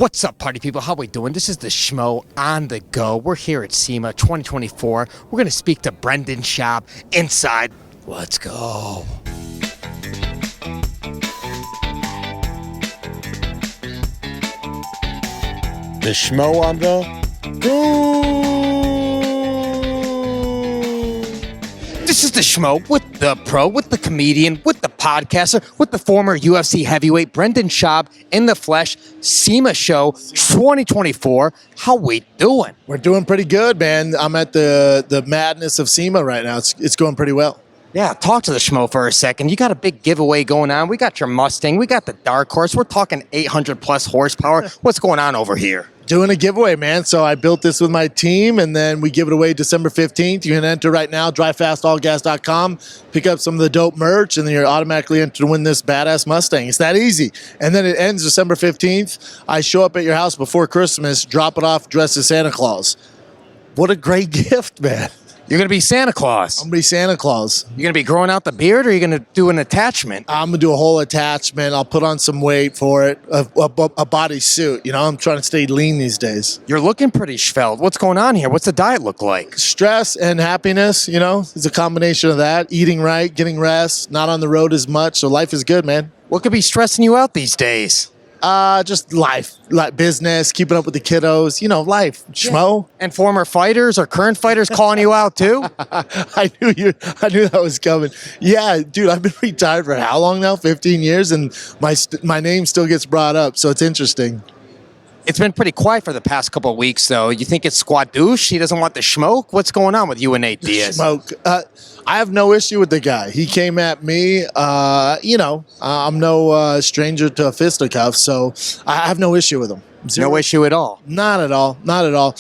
What's up, party people? How we doing? This is the Schmo on the go. We're here at SEMA 2024. We're going to speak to Brendan Schaub inside. Let's go. The Schmo on the go. This is the Schmo with the pro, with the comedian, with the podcaster, with the former UFC heavyweight Brendan Schaub in the flesh. SEMA show 2024. How we doing? We're doing pretty good, man. I'm at the madness of SEMA right now. It's going pretty well. Yeah, talk to the Schmo for a second. You got a big giveaway going on. We got your Mustang. We got the Dark Horse. We're talking 800 plus horsepower. What's going on over here? Doing a giveaway, man. So I built this with my team, and then we give it away December 15th. You can enter right now, drivefastallgas.com, pick up some of the dope merch, and then you're automatically entered to win this badass Mustang. It's that easy. And then it ends December 15th. I show up at your house before Christmas, drop it off dressed as Santa Claus. What a great gift, man. You're going to be Santa Claus. I'm going to be Santa Claus. You're going to be growing out the beard, or are you going to do an attachment? I'm going to do a whole attachment. I'll put on some weight for it, a body suit. You know, I'm trying to stay lean these days. You're looking pretty svelte. What's going on here? What's the diet look like? Stress and happiness, you know, it's a combination of that. Eating right, getting rest, not on the road as much. So life is good, man. What could be stressing you out these days? Just life, like business, keeping up with the kiddos, you know, life, Schmo. And former fighters or current fighters calling you out too? I knew that was coming. Yeah, dude, I've been retired for how long now? 15 years, and my name still gets brought up, so it's interesting. It's been pretty quiet for the past couple of weeks, though. You think it's Squadouche? He doesn't want the smoke? What's going on with you and Nate Diaz? Smoke. I have no issue with the guy. He came at me. You know, I'm no stranger to a fisticuff, so I have no issue with him. Zero. No issue at all? Not at all. Not at all.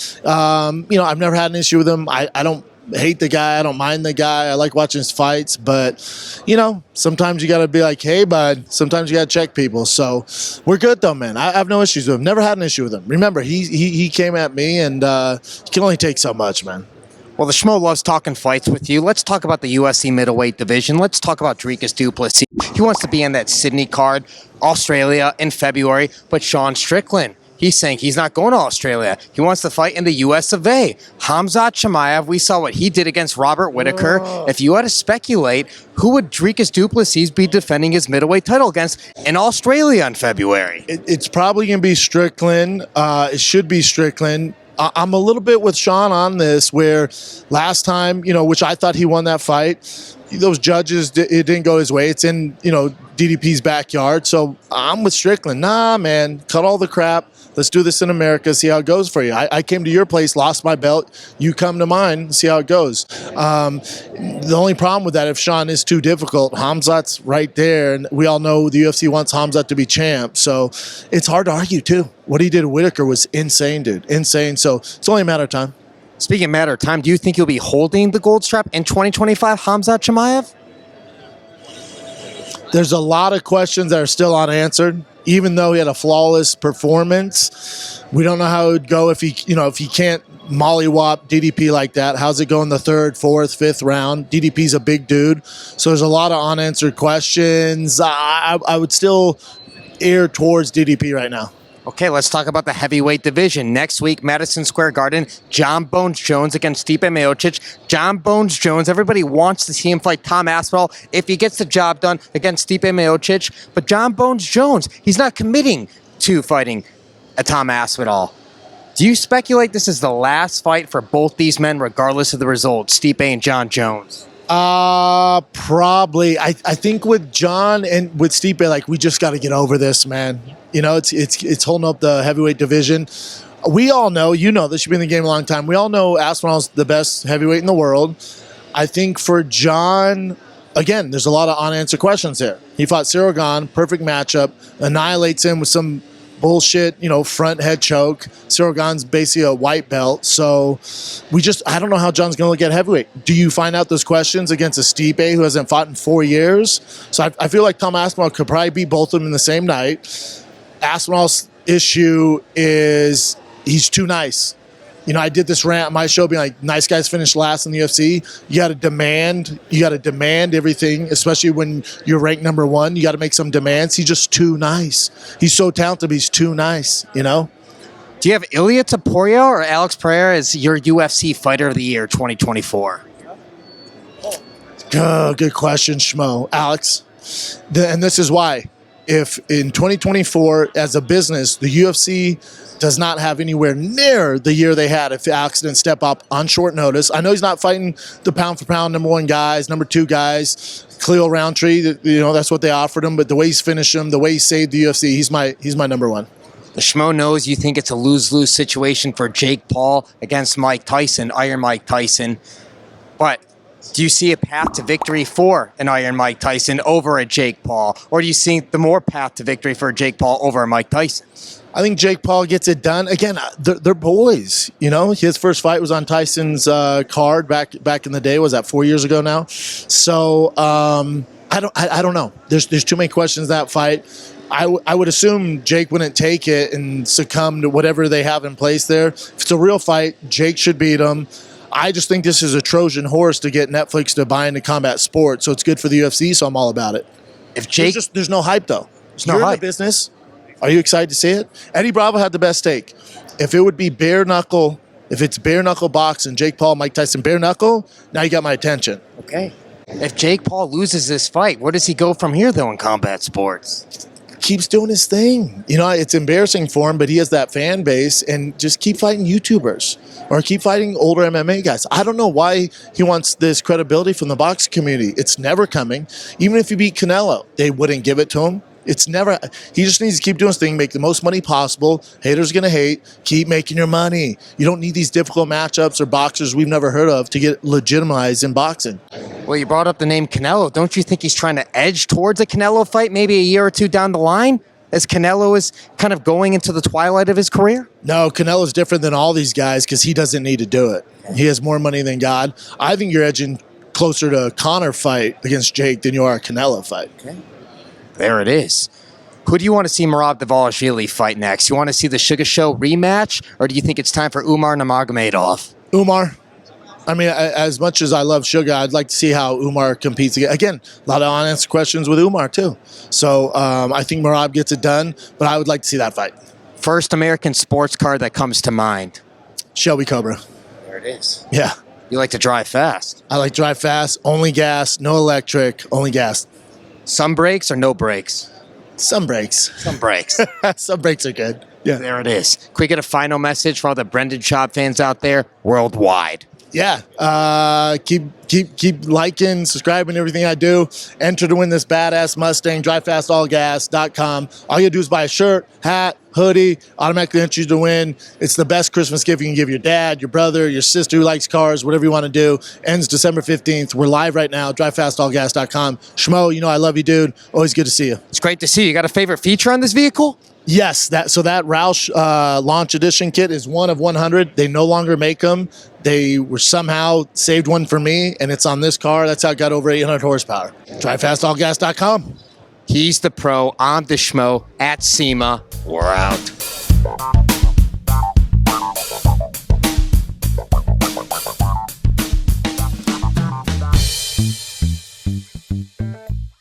You know, I've never had an issue with him. I don't hate the guy. I don't mind the guy. I like watching his fights. But, you know, sometimes you got to be like, hey, bud. Sometimes you got to check people. So we're good, though, man. I have no issues with him. Never had an issue with him. Remember, he came at me, and he can only take so much, man. Well, the Schmo loves talking fights with you. Let's talk about the UFC middleweight division. Let's talk about Dricus du Plessis. He wants to be on that Sydney card, Australia in February. But Sean Strickland, he's saying he's not going to Australia. He wants to fight in the US of A. Khamzat Chimaev, we saw what he did against Robert Whittaker. If you had to speculate, who would Dricus du Plessis be defending his middleweight title against in Australia in February? It's probably going to be Strickland. It should be Strickland. I'm a little bit with Sean on this, where last time, you know, which I thought he won that fight, those judges, it didn't go his way. It's in, you know, DDP's backyard. So I'm with Strickland. Nah, man, cut all the crap. Let's do this in America, see how it goes for you. I came to your place, lost my belt. You come to mine, see how it goes. The only problem with that, if Sean is too difficult, Khamzat's right there, and we all know the UFC wants Khamzat to be champ. So it's hard to argue, too. What he did to Whittaker was insane, dude. Insane. So it's only a matter of time. Speaking of matter of time, do you think you'll be holding the gold strap in 2025, Khamzat Chimaev? There's a lot of questions that are still unanswered. Even though he had a flawless performance, we don't know how it would go if he can't mollywop DDP like that. How's it go in the third, fourth, fifth round? DDP's a big dude, so there's a lot of unanswered questions. I would still err towards DDP right now. Okay, let's talk about the heavyweight division. Next week, Madison Square Garden, John Bones Jones against Stipe Miocic. John Bones Jones, everybody wants to see him fight Tom Aspinall if he gets the job done against Stipe Miocic. But John Bones Jones, he's not committing to fighting a Tom Aspinall. Do you speculate this is the last fight for both these men, regardless of the result, Stipe and John Jones? Probably. I think with John and with Stipe, like, we just got to get over this, man. You know, it's holding up the heavyweight division. We all know, you know, this should be in the game a long time. We all know Aspinall's the best heavyweight in the world. I think for John, again, there's a lot of unanswered questions there. He fought Cyril Gane, perfect matchup, annihilates him with some bullshit, you know, front head choke. Cyril Gane's basically a white belt. So I don't know how John's going to look at heavyweight. Do you find out those questions against a Stipe who hasn't fought in 4 years? So I feel like Tom Aspinall could probably beat both of them in the same night. Aspinall's issue is he's too nice. You know, I did this rant on my show being like, nice guys finish last in the UFC. You got to demand everything, especially when you're ranked number one. You got to make some demands. He's just too nice. He's so talented, but he's too nice, you know? Do you have Ilia Topuria or Alex Pereira as your UFC Fighter of the Year 2024? Good question, Schmo. Alex. And this is why. If in 2024, as a business, the UFC does not have anywhere near the year they had if Alex didn't step up on short notice. I know he's not fighting the pound for pound number one guys, number two guys, Khalil Roundtree. You know, that's what they offered him. But the way he's finished him, the way he saved the UFC, he's my number one. The Schmo knows you think it's a lose-lose situation for Jake Paul against Mike Tyson, Iron Mike Tyson. But do you see a path to victory for an Iron Mike Tyson over a Jake Paul? Or do you see the more path to victory for Jake Paul over a Mike Tyson? I think Jake Paul gets it done. Again, they're boys. You know, his first fight was on Tyson's card back in the day. Was that 4 years ago now? So I don't know. There's too many questions that fight. I would assume Jake wouldn't take it and succumb to whatever they have in place there. If it's a real fight, Jake should beat him. I just think this is a Trojan horse to get Netflix to buy into combat sports, so it's good for the UFC, so I'm all about it. If Jake, there's no hype, though. There's no You're hype. in the business. Are you excited to see it? Eddie Bravo had the best take. If it would be bare knuckle, if it's bare knuckle boxing, Jake Paul, Mike Tyson, bare knuckle, now you got my attention. Okay. If Jake Paul loses this fight, where does he go from here, though, in combat sports? Keeps doing his thing. You know, it's embarrassing for him, but he has that fan base, and just keep fighting YouTubers or keep fighting older MMA guys. I don't know why he wants this credibility from the boxing community. It's never coming. Even if he beat Canelo, they wouldn't give it to him. It's never. He just needs to keep doing his thing, make the most money possible. Haters gonna hate. Keep making your money. You don't need these difficult matchups or boxers we've never heard of to get legitimized in boxing. Well, you brought up the name Canelo. Don't you think he's trying to edge towards a Canelo fight maybe a year or two down the line as Canelo is kind of going into the twilight of his career? No, Canelo's different than all these guys because he doesn't need to do it. He has more money than God. I think you're edging closer to a Conor fight against Jake than you are a Canelo fight. Okay. There it is. Who do you want to see Merab Dvalishvili fight next? You want to see the Sugar Show rematch, or do you think it's time for Umar Nurmagomedov? Umar. I mean, as much as I love Sugar, I'd like to see how Umar competes again. Again, a lot of unanswered questions with Umar, too. So I think Merab gets it done, but I would like to see that fight. First American sports car that comes to mind. Shelby Cobra. There it is. Yeah. You like to drive fast. I like to drive fast, only gas, no electric, only gas. Some brakes or no brakes? Some brakes. Some brakes. Some brakes are good. Yeah. There it is. Can we get a final message for all the Brendan Schaub fans out there worldwide? Yeah. Keep liking, subscribing, everything I do. Enter to win this badass Mustang, drivefastallgas.com. All you do is buy a shirt, hat, hoodie, automatically enter you to win. It's the best Christmas gift you can give your dad, your brother, your sister who likes cars, whatever you want to do. Ends December 15th. We're live right now, drivefastallgas.com. Schmo, you know I love you, dude. Always good to see you. It's great to see you. You got a favorite feature on this vehicle? Yes, that Roush launch edition kit is one of 100. They no longer make them. They were somehow saved one for me, and it's on this car. That's how it got over 800 horsepower. DriveFastAllGas.com. He's the pro. I'm the Schmo at SEMA. We're out.